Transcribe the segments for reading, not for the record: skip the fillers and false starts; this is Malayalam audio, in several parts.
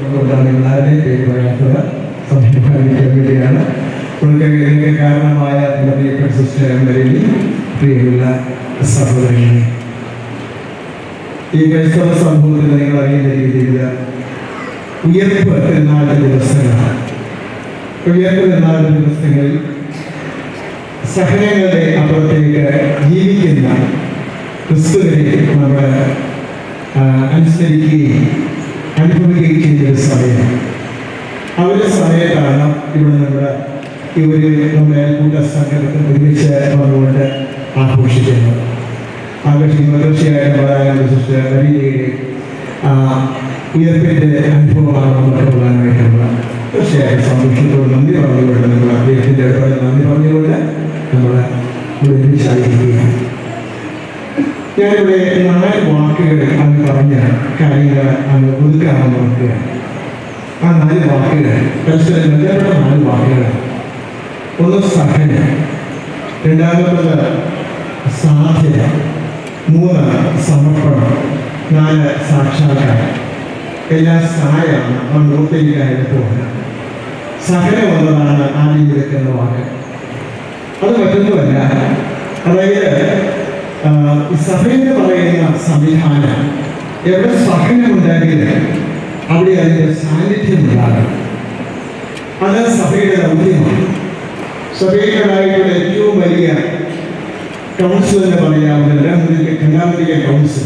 അതുകൊണ്ടാണ് എല്ലാവരുടെയും പേര് പറയാത്തത്. സംശയിക്കാൻ വേണ്ടിയാണ്. ഇതിന് കാരണമായ നമ്മുടെ പ്രിയപ്പെട്ട സിസ്റ്റർ എംബലിനി, പ്രിയമുള്ള സഹോദരങ്ങളെ, ഈ ക്രൈസ്തവ സമൂഹത്തിൽ നിങ്ങൾ അറിയുന്ന രീതിയിൽ ഉയർപ്പ് പെരുന്നാളിന്റെ ദിവസങ്ങളാണ്. ഉയർപ്പ് പെരുന്നാളിന്റെ ദിവസങ്ങളിൽ സഹനങ്ങളുടെ അപ്പുറത്തേക്ക് ജീവിക്കുന്ന ക്രിസ്തുവിനെ നമ്മൾ അനുസരിക്കുകയും അനുഭവിക്കുകയും ചെയ്യുന്നൊരു സമയം. ആ ഒരു സമയത്താണ് ഇവിടെ നമ്മുടെ കൂട്ടസംഘത്തിൽ ഒരുമിച്ച് വന്നുകൊണ്ട് ആഘോഷിക്കുന്നത്. തീർച്ചയായിട്ടും വരികയുടെ ഉയർപ്പിൻ്റെ അനുഭവമാണ് നമുക്ക് പ്രധാനമായിട്ടുള്ള. തീർച്ചയായിട്ടും സന്തോഷത്തോട് നന്ദി പറഞ്ഞുകൊണ്ട് നമ്മൾ അദ്ദേഹത്തിൻ്റെ ഇടപെടൽ നന്ദി പറഞ്ഞുകൊണ്ട് നമ്മൾ ഒരുമിച്ചായിരിക്കുകയാണ്. ഞാനിവിടെ 4 വാക്കുകൾ അങ്ങ് പറഞ്ഞ കാര്യങ്ങൾ അങ്ങ് ഒതുക്കാമെന്ന് നോക്കുകയാണ്. ആ 4 വാക്കുകൾ പരസ്പരം ബന്ധപ്പെട്ട 4 വാക്കുകളാണ്. ഒന്ന് സഹനം, രണ്ടാമത്തത് സാധ്യത, 3 സമർപ്പണം, 4 സാക്ഷാത്കാരം. എല്ലാം സഹായമാണ് നമ്മൾ ഓർത്തിരിക്കാനായിട്ട് പോകുന്നത്. സഹനം എന്നതാണ് ആദ്യം എടുക്കുന്ന വാക്ക്. അത് മറ്റൊന്നുമല്ല, അതായത് സഭയെന്ന് പറയുന്ന സംവിധാനം എവിടെ സഹനമുണ്ടെങ്കിൽ അവിടെ അതിൻ്റെ സാന്നിധ്യമുണ്ടാകും. അത് സഭയുടെ ദൗത്യമാണ്. സഭയുടേതായിട്ടുള്ള ഏറ്റവും വലിയ കൗൺസിൽ എന്ന് പറയാവുന്നത് രണ്ടാമത്തെ കൗൺസിൽ.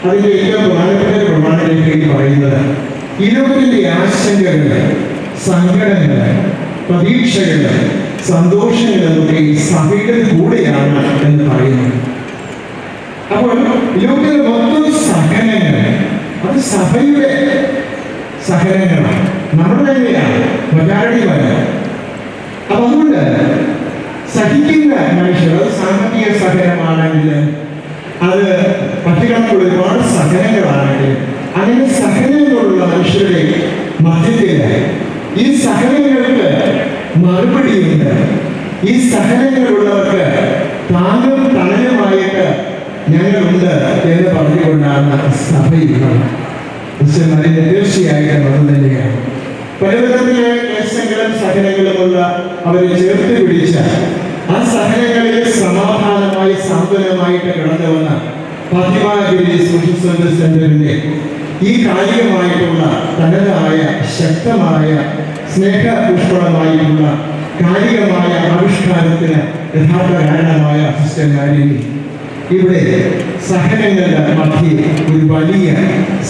അതിൻ്റെ ഏറ്റവും പ്രധാനപ്പെട്ട പ്രമാണത്തിലേക്ക് പറയുന്നത് ഈ ലോകത്തിൻ്റെ ആശങ്കകൾ, സങ്കടങ്ങൾ, പ്രതീക്ഷകൾ, സന്തോഷങ്ങളൊക്കെ ഈ സഭയുടെ കൂടെയാണ് എന്ന് പറയുന്നത്. അപ്പോൾ ലോകത്തിലെ മൊത്തം സഹനങ്ങൾ അത് സഭയുടെ സഹനങ്ങളാണ്, നമ്മുടെ തന്നെയാണ്, മറ്റാരുടെയുമല്ല. അപ്പൊ അതുകൊണ്ട് സഹിക്കുന്ന മനുഷ്യർ, അത് സാമ്പത്തിക സഹനമാണെങ്കിൽ, അത് മറ്റുകൾക്കുള്ള ഒരുപാട് സഹനങ്ങളാണെങ്കിൽ, അങ്ങനെ സഹനങ്ങളുള്ള മനുഷ്യരുടെ മധ്യത്തിൽ ഈ സഹനങ്ങൾക്ക് മറുപടിയുണ്ട്. ഈ സഹനങ്ങളുള്ളവർക്ക് താങ്ങും തണലുമായിട്ട് ഞങ്ങളുണ്ട് എന്ന് പറഞ്ഞുകൊണ്ടാണ് സഭയുള്ളത്. തീർച്ചയായിട്ടും അത് തന്നെയാണ്. പലവിധത്തിലെ ക്ലേശങ്ങളും സഹനങ്ങളുമുള്ള അവരെ ചേർത്ത് പിടിച്ച ആ സഹനങ്ങളിൽ സമാധാനമായി സാന്ത്വനമായിട്ട് കടന്നു വന്ന ഫാത്തിമ സോഷ്യൽ സെന്ററിന്റെ ഈ കാലികമായിട്ടുള്ള തനതായ ശക്തമായ സ്നേഹപുഷ്പമായിട്ടുള്ള കാലികമായ ആവിഷ്കാരത്തിന് യഥാർത്ഥ കാരണമായ സിസ്റ്റർ മാരിനി ഇവിടെ സഹനങ്ങളുടെ മധ്യേ ഒരു വലിയ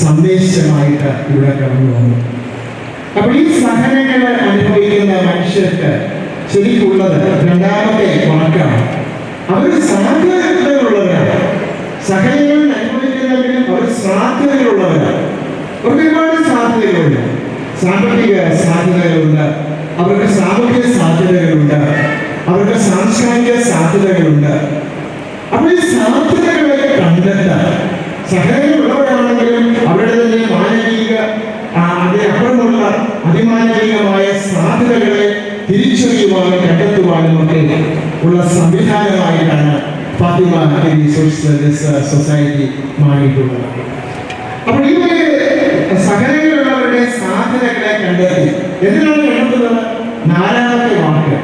സന്ദേശമായിട്ട് ഇവിടെ കടന്നു വന്നു. അപ്പോൾ ഈ സഹനങ്ങൾ അനുഭവിക്കുന്ന മനുഷ്യർക്ക് ശരിക്കുള്ളത് രണ്ടാമത്തെ വാക്കാണ്. അവർ സാധ്യതകളുള്ളവരാണ്. സഹനങ്ങൾ അനുഭവിക്കുന്നവരും അവർ സാധ്യതകളുള്ളവരാണ്. അവർക്ക് ഒരുപാട് സാധ്യതകളുണ്ട്. സാമ്പത്തിക സാധ്യതകളുണ്ട്, അവർക്ക് സാമൂഹിക സാധ്യതകളുണ്ട്, അവർക്ക് സാംസ്കാരിക സാധ്യതകളുണ്ട്. അപ്പോൾ ഈ സാധ്യതകളെ കണ്ടെത്താൻ സഹനങ്ങളുള്ളവരാണെങ്കിലും അവരുടെ തന്നെ മാനവിക അതിനപ്പുറമുള്ള അതിമാനവികമായ സാധ്യതകളെ തിരിച്ചറിയുവാനും കണ്ടെത്തുവാനും ഒക്കെ ഉള്ള സംവിധാനമായിട്ടാണ് ഫാത്തിമ സൊസൈറ്റി മാറിയിട്ടുള്ളത്. അപ്പോൾ ഈ സഹനങ്ങളുള്ളവരുടെ സാധ്യതകളെ കണ്ടെത്തി എന്തിനാണ് കണ്ടെത്തുന്നത്? 4ാമത്തെ വാക്ക്,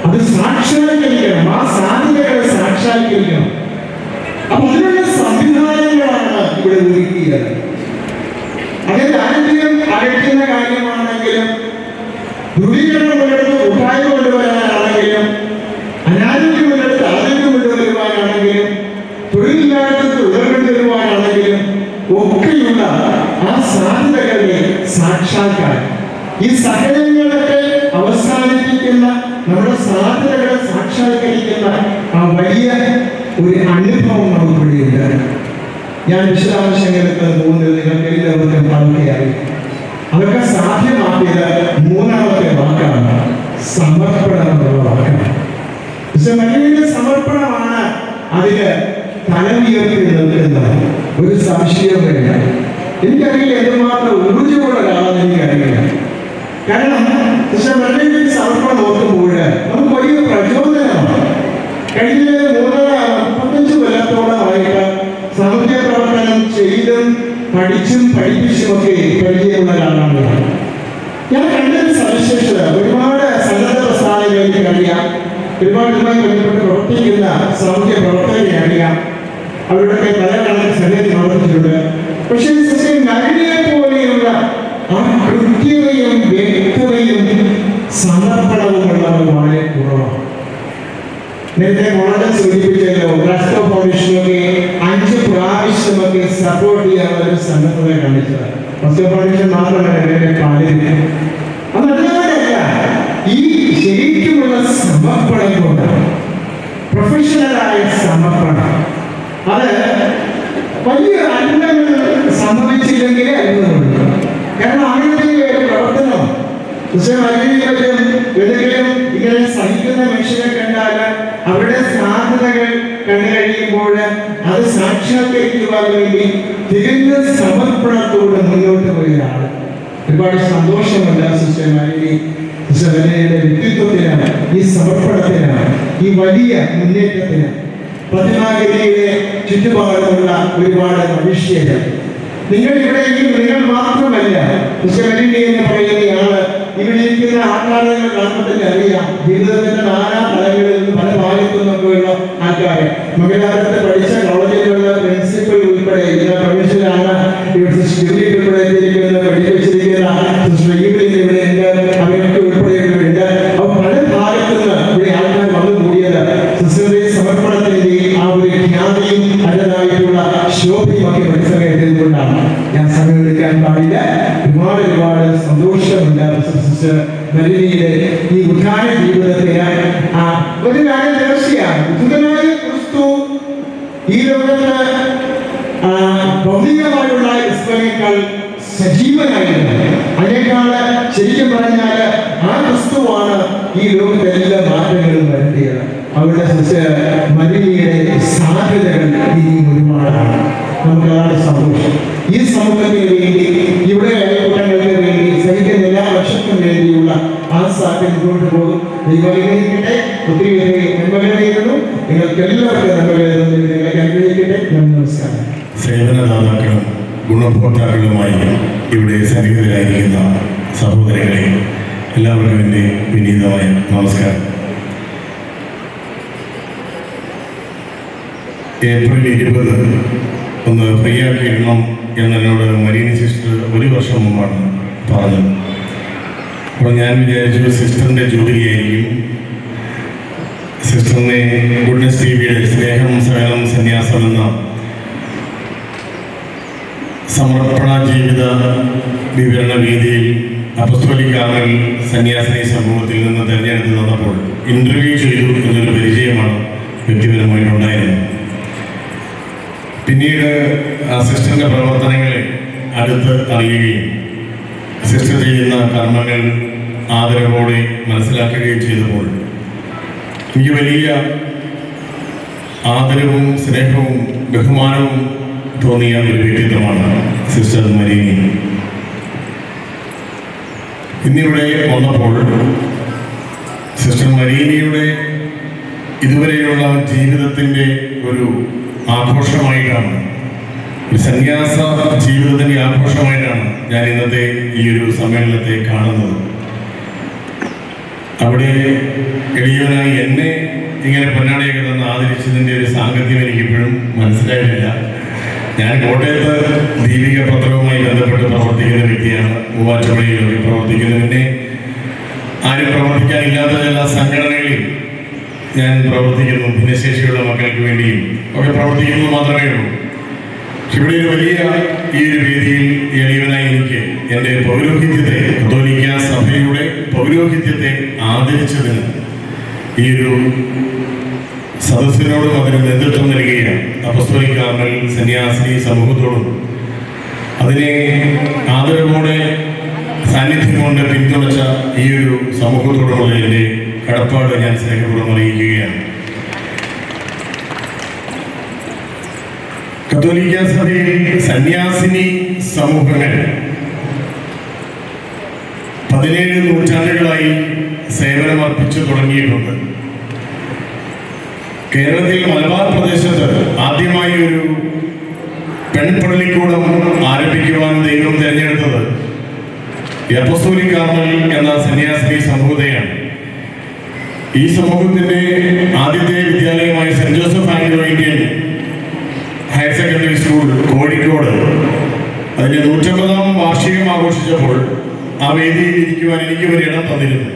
അത് സാക്ഷാത്കരിക്കണം. ആ സാധ്യതകളെ സാക്ഷാത്കരിക്കണം. അപ്പൊ അതിനുള്ള സംവിധാനങ്ങളാണ് ഇവിടെ ഒരുക്കിയത്. അത് ദാരിദ്ര്യം അകറ്റുന്ന കാര്യമാണെങ്കിലും, ധ്രുവീകരണമുള്ളിടത്ത് ഉപായം കൊണ്ടുവരാനാണെങ്കിലും, അനാരോഗ്യമുള്ളിടത്ത് ആരോഗ്യം കൊണ്ടുവരുവാനാണെങ്കിലും, തൊഴിലില്ലാത്ത ഉയർകൊണ്ടുവരുവാനാണെങ്കിലും ഒക്കെയുള്ള ആ സാധ്യതകളെ സാക്ഷാത്കാരം, ഈ സഹനങ്ങളൊക്കെ അവസാനിപ്പിക്കുന്ന, നമ്മുടെ സാധ്യതകളെ സാക്ഷാത്കരിക്കുന്ന ആ വലിയ ഒരു അനുഭവം നമുക്കിവിടെയുണ്ട്. ഞാൻ വിശദാംശങ്ങൾക്ക് പോകുന്നത് നിങ്ങൾക്ക് എല്ലാവർക്കും പലക്കെയായി. അതൊക്കെ സാധ്യമാക്കിയത് 3ാമത്തെ വാക്കാണ്, സമർപ്പണം എന്നുള്ള വാക്കാണ്. വലിയ സമർപ്പണമാണ് അതിന് തലമുയർത്തി നിൽക്കുന്നത്. ഒരു സംശയവും വേണ്ട. എനിക്കറിയില്ല എന്തുമാത്രം ഊർജ്ജമുള്ള ഒരാളെന്ന് എനിക്കറിയില്ല. കാരണം വലിയ സമർപ്പണം നോക്കുമ്പോൾ നമുക്ക് വലിയ പ്രചോദനമാണ്. കഴിഞ്ഞ 35 കൊല്ലത്തോളമായിട്ട് സാമൂഹ്യ പ്രവർത്തനം ചെയ്തും പഠിച്ചു പഠിച്ചും പഠിപ്പിച്ചുമൊക്കെ പരിചയമുള്ള ഒരാളാണ്. ഞാൻ കണ്ടൊരു സവിശേഷത, ഒരുപാട് സന്നദ്ധ പ്രസ്ഥാനങ്ങൾ എനിക്കറിയാം, ഒരുപാടുമായി ബന്ധപ്പെട്ട് പ്രവർത്തിക്കുന്ന സാമൂഹ്യ പ്രവർത്തകരെ അറിയാം, അവരുടെ പല കണക്ക് സംഗതി നടത്തിയിട്ടുണ്ട്. പക്ഷേ സിസ്റ്റർ മരിയയെ പോലെയുള്ള ആ കൃത്യതയും വ്യക്തതയും സമർപ്പണവുമുള്ളത് വളരെ കുറവാണ്. നേരത്തെ വളരെ സൂചിപ്പിച്ചല്ലോ, റെസ്റ്റോ ഫൗണ്ടേഷനൊക്കെ 5 പ്രാവശ്യമൊക്കെ സപ്പോർട്ട് ചെയ്യാനുള്ള ഒരു സന്നദ്ധത കാണിച്ചത്. റെസ്റ്റോ ഫൗണ്ടേഷൻ മാത്രമല്ല, പലരും അതല്ലാതെയല്ല, ഈ ശരിക്കുമുള്ള സമർപ്പണം കൊണ്ടാണ്, പ്രൊഫഷണലായ സമർപ്പണം. അത് വലിയ അത്ഭുതങ്ങൾ സംഭവിച്ചില്ലെങ്കിലേ അത്ഭുതമുണ്ട്. കാരണം അങ്ങനത്തെ ഒരു പ്രവർത്തനം ഏതെങ്കിലും ഇങ്ങനെ സഹിക്കുന്ന മനുഷ്യരെ കണ്ടാൽ അവരുടെ സാധ്യതകൾ കണ്ടു കഴിയുമ്പോൾ അത് സാക്ഷാത്കരിക്കുവാൻ വേണ്ടി തികഞ്ഞ സമർപ്പണത്തോടെ മുന്നോട്ട് പോയതാണ്. ഒരുപാട് സന്തോഷമുണ്ട് സിസ്റ്റർ മരിയയുടെ വ്യക്തിത്വത്തിനാണ്, ഈ സമർപ്പണത്തിനാണ്, ഈ വലിയ മുന്നേറ്റത്തിന്. പതിനാഗിരിയുടെ ചുറ്റുപാടുമുള്ള ഒരുപാട് മനുഷ്യര്, നിങ്ങൾ മാത്രമല്ല, എന്ന് പറയുന്നയാള് ഇവിടെ ഇരിക്കുന്ന ആൾക്കാരെ കാണുമ്പോൾ തന്നെ അറിയാം, ജീവിതത്തിന്റെ നാനാ തലങ്ങളിൽ നിന്ന് പല ഭാഗത്തു നിന്നൊക്കെയുള്ള ആൾക്കാരെ. മംഗലാപുരത്ത് പഠിച്ച കോളേജിലുള്ള പ്രിൻസിപ്പൽ ഉൾപ്പെടെ പ്രൊഫഷനാണ് ഉൾപ്പെടെ പഠിപ്പിച്ചിരിക്കുന്ന ഇവിടെ ഉണ്ട്, അവരൊക്കെ ഉൾപ്പെടെയുള്ളവരുണ്ട്. അപ്പൊ പല ഭാഗത്തു നിന്ന് ഇവിടെ ആൾക്കാർ വന്നു കൂടിയത് സിസ്റ്ററുടെ സമർപ്പണത്തിന്റെയും ആ ഒരു ഖ്യാതിയും അതിൻ്റെതായിട്ടുള്ള ശോഭയും ഒക്കെ മനസ്സിലാക്കിയതുകൊണ്ടാണ്. ഞാൻ സമയം എടുക്കാൻ പാടില്ല. ഒരുപാട് സന്തോഷമുണ്ട് സിസ്റ്റർ മരിയയുടെ ഈ ഉദ്ധാന ജീവിതത്തിന്. ഒരു കാര്യം തീർച്ചയാണ്, ഉദ്ധിതനായ ക്രിസ്തു ഈ ലോകത്ത് ഭൗതികമായുള്ള ക്രിസ്തുവിനേക്കാൾ സജീവനായിരുന്നു. അതിനേക്കാള് ശരിക്കും പറഞ്ഞാൽ ആ ക്രിസ്തുവാണ് ഈ ലോകത്തെ എല്ലാ മാറ്റങ്ങളും വരുത്തിയത്. അവരുടെ സിസ്റ്റർ മരിയയുടെ സാധ്യതകൾ ഇനിയും ഒരുപാടാണ്. നമുക്കതാണ് സന്തോഷം. ഈ സമൂഹത്തിന് വേണ്ടി, ഇവിടെ അയൽക്കൂട്ടങ്ങൾക്ക് വേണ്ടി, സഹിക്കുന്ന എല്ലാ വർഷത്തിനും വേണ്ടിയുള്ള ആ സാധ്യത മുന്നോട്ട് പോകും. ദൈവത്തെ ഒത്തിരി നന്മകൾ നേരുന്നു. നിങ്ങൾക്ക് എല്ലാവർക്കും നന്മകൾ നിങ്ങളെ അനുഗ്രഹിക്കട്ടെ. നമസ്കാരം. സേവനദാതാക്കളും ഗുണഭോക്താക്കളുമായി ഇവിടെ സന്നിഹിതരായിരിക്കുന്ന സഹോദരങ്ങളെ എല്ലാവർക്കും എൻ്റെ വിനീതമായ നമസ്കാരം. ഏപ്രിൽ 20 ഒന്ന് ഫ്രീ ആക്കി ഇടണം എന്നോട് മരീന സിസ്റ്റർ 1 വർഷം മുമ്പാണ് പറഞ്ഞത്. അപ്പോൾ ഞാൻ വിചാരിച്ചു സിസ്റ്ററിൻ്റെ ജോലി ആയിരിക്കും. സിസ്റ്ററിനെ ഗുഡ്നസ് ടിവിയുടെ സ്നേഹം സഹനം സന്യാസം എന്ന സമർപ്പണ ജീവിത വിവരണ രീതിയിൽ അപ്പസ്തോലിക കാർമൽ സന്യാസിനി സമൂഹത്തിൽ നിന്ന് തിരഞ്ഞെടുത്ത് തന്നപ്പോൾ ഇൻ്റർവ്യൂ ചെയ്തു എന്നൊരു പരിചയമാണ് വ്യക്തിപരമായിട്ടുണ്ടായിരുന്നത്. പിന്നീട് സിസ്റ്ററിൻ്റെ പ്രവർത്തനങ്ങളെ അടുത്ത് അറിയുകയും സിസ്റ്റർ ചെയ്യുന്ന കർമ്മങ്ങൾ ആദരവോടെ മനസ്സിലാക്കുകയും ചെയ്തപ്പോൾ എനിക്ക് വലിയ ആദരവും സ്നേഹവും ബഹുമാനവും തോന്നിയ ഒരു വ്യക്തിത്വമാണ് സിസ്റ്റർ മരിയനി. ഇന്നിവിടെ വന്നപ്പോൾ സിസ്റ്റർ മരിയനിയുടെ ഇതുവരെയുള്ള ജീവിതത്തിൻ്റെ ഒരു ആഘോഷമായിട്ടാണ്, ഒരു സന്യാസ ജീവിതത്തിൻ്റെ ആഘോഷമായിട്ടാണ് ഞാൻ ഇന്നത്തെ ഈ ഒരു സമ്മേളനത്തെ കാണുന്നത്. അവിടെ എളിയവനായി എന്നെ ഇങ്ങനെ പൊന്നാടിയൊക്കെ തന്ന് ആദരിച്ചതിൻ്റെ ഒരു സാങ്കത്യം എനിക്കിപ്പോഴും മനസ്സിലായിട്ടില്ല. ഞാൻ കോട്ടയത്ത് ദീപിക പത്രവുമായി ബന്ധപ്പെട്ട് പ്രവർത്തിക്കുന്ന വ്യക്തിയാണ്. മൂവാറ്റുപുഴയിലൊക്കെ പ്രവർത്തിക്കുന്നു. പിന്നെ ആരും പ്രവർത്തിക്കാനില്ലാത്ത ചില സംഘടനകളിൽ ഞാൻ പ്രവർത്തിക്കുന്നു. ഭിന്നശേഷിയുള്ള മക്കൾക്ക് വേണ്ടിയും ഒക്കെ പ്രവർത്തിക്കുന്നു മാത്രമേ ഉള്ളൂ. ഇവിടെ ഒരു വലിയ ഈ ഒരു വേദിയിൽ എളിയവനായി എനിക്ക് എൻ്റെ പൗരോഹിത്യത്തെ, കത്തോലിക്ക സഭയുടെ പൗരോഹിത്യത്തെ ആദരിച്ചതിന് ഈ ഒരു സദസ്സിനോടും അതിന് നേതൃത്വം നൽകിയ അപ്പസ്തോലിക കാർമൽ സന്യാസിനി സമൂഹത്തോടും അതിനെ ആദരവോടെ സാന്നിധ്യം കൊണ്ട് പിന്തുണച്ച ഈ ഒരു സമൂഹത്തോടുമുള്ള എൻ്റെ കടപ്പാട് ഞാൻ സ്നേഹപൂർവ്വം അറിയിക്കുകയാണ്. കത്തോലിക്ക സഭയിൽ സന്യാസിനി സമൂഹങ്ങൾ 17 നൂറ്റാണ്ടുകളായി സേവനമർപ്പിച്ചു തുടങ്ങിയിട്ടുണ്ട്. കേരളത്തിൽ മലബാർ പ്രദേശത്ത് ആദ്യമായി ഒരു പെൺ കൊച്ചുപള്ളിക്കൂടം ആരംഭിക്കുവാൻ ദൈവം തിരഞ്ഞെടുത്തത് ഈ അപ്പസ്തോലിക് കാർമൽ എന്ന സന്യാസിനി സമൂഹത്തെയാണ്. ഈ സമൂഹത്തിന്റെ ആദ്യത്തെ വിദ്യാലയമായ Saint Joseph Anglo Indian higher secondary school Kozhikode അതിന്റെ 150-ാം വാർഷികം ആഘോഷിച്ചപ്പോൾ ആ വേദിയിൽ ഇരിക്കുവാൻ എനിക്ക് ഒരു ഇടം തന്നിരുന്നു.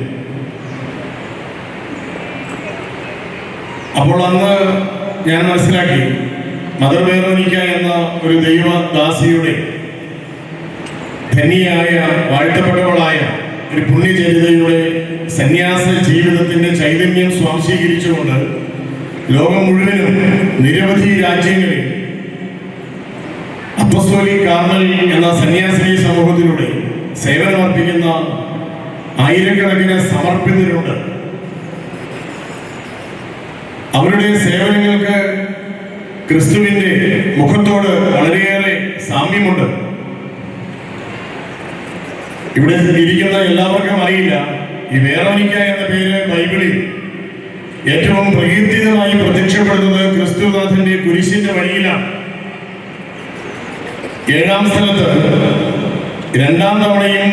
അപ്പോൾ അന്ന് ഞാൻ മനസ്സിലാക്കി മദർ വെറോനിക്ക എന്ന ഒരു ദൈവദാസിയുടെ ധന്യയായ വാഴ്ത്തപ്പെട്ടവളായ ഒരു പുണ്യചരിതയുടെ സന്യാസ ജീവിതത്തിന്റെ ചൈതന്യം സ്വാംശീകരിച്ചുകൊണ്ട് ലോകം മുഴുവനും നിരവധി രാജ്യങ്ങളിൽ അപ്പസ്തോലിക് കാർമൽ എന്ന സന്യാസിനി സമൂഹത്തിലൂടെ സേവനമർപ്പിക്കുന്ന ആയിരക്കണക്കിന് സമർപ്പിതരുണ്ട്. അവരുടെ സേവനങ്ങൾക്ക് ക്രിസ്തുവിന്റെ മുഖത്തോട് വളരെയേറെ സാമ്യമുണ്ട്. ഇവിടെ ഇരിക്കുന്ന എല്ലാവർക്കും അറിയില്ല, ഈ വെറോനിക്ക എന്ന പേര് ബൈബിളിൽ ഏറ്റവും പ്രകീർത്തിതമായി പ്രത്യക്ഷപ്പെടുന്നത് ക്രിസ്തുനാഥന്റെ കുരിശിന്റെ വഴിയിലാണ്. 7-ാം സ്ഥലത്ത് 2-ാം തവണയും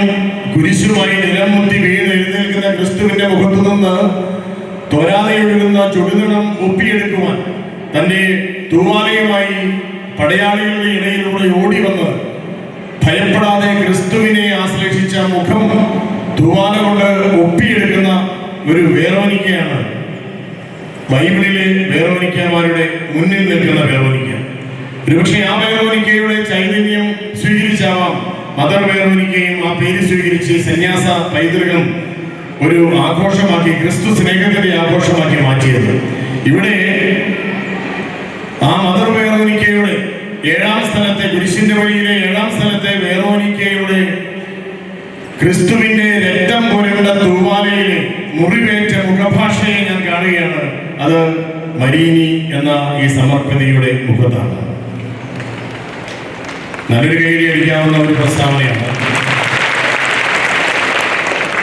കുരിശുമായി നിലം മുത്തി വീണ് എഴുന്നേൽക്കുന്ന ക്രിസ്തുവിന്റെ മുഖത്തു നിന്ന് തോരാതെ ഒഴുകുന്ന ചുടുനിണം ഒപ്പിയെടുക്കുവാൻ തന്റെ തൂവാലയുമായി പടയാളികളുടെ ഇടയിലൂടെ ഓടി വന്ന് ഭയപ്പെടാതെ ക്രിസ്തുവിനെ ആശ്ലേഷിച്ച മുഖം തൂവാല കൊണ്ട് ഒപ്പിയെടുക്കുന്ന ഒരു വെറോനിക്കയാണ് ബൈബിളിലെ വെറോനിക്കമാരുടെ മുന്നിൽ നിൽക്കുന്ന വെറോനിക്ക. ഒരുപക്ഷെ ആ വെറോനിക്കയുടെ ചൈതന്യം സ്വീകരിച്ചാവാം മദർ വെറോനിക്കയും ആ പേര് സ്വീകരിച്ച് സന്യാസ പൈതൃകം ഒരു ആഘോഷമാക്കി, ക്രിസ്തു സ്നേഹത്തിന്റെ ആഘോഷമാക്കി മാറ്റിയത്. ഇവിടെ ആ മദർ വെറോനിക്കയുടെ 7-ാം സ്ഥലത്തെ കുരിശിന്റെ വഴിയിലെ 7-ാം സ്ഥലത്തെ വെറോനിക്കയുടെ ക്രിസ്തുവിന്റെ രക്തം പുരണ്ട തൂവാലയിലെ മുറിവേറ്റ മുഖഭാഷയെ ഞാൻ കാണുകയാണ്. അത് മരീനി എന്ന ഈ സമർപ്പിതയുടെ മുഖത്താണ്. നല്ലൊരു കൈയ്യടി അടിക്കാവുന്ന ഒരു പ്രസ്താവനയാണ്.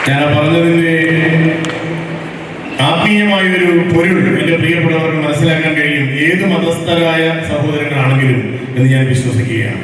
ഞാൻ പറഞ്ഞതിന്റെ ആത്മീയമായ ഒരു പൊരുൾ എന്റെ പ്രിയപ്പെട്ടവർക്ക് മനസ്സിലാക്കാൻ കഴിയും, ഏത് മതസ്ഥരായ സഹോദരങ്ങളാണെങ്കിലും എന്ന് ഞാൻ വിശ്വസിക്കുകയാണ്.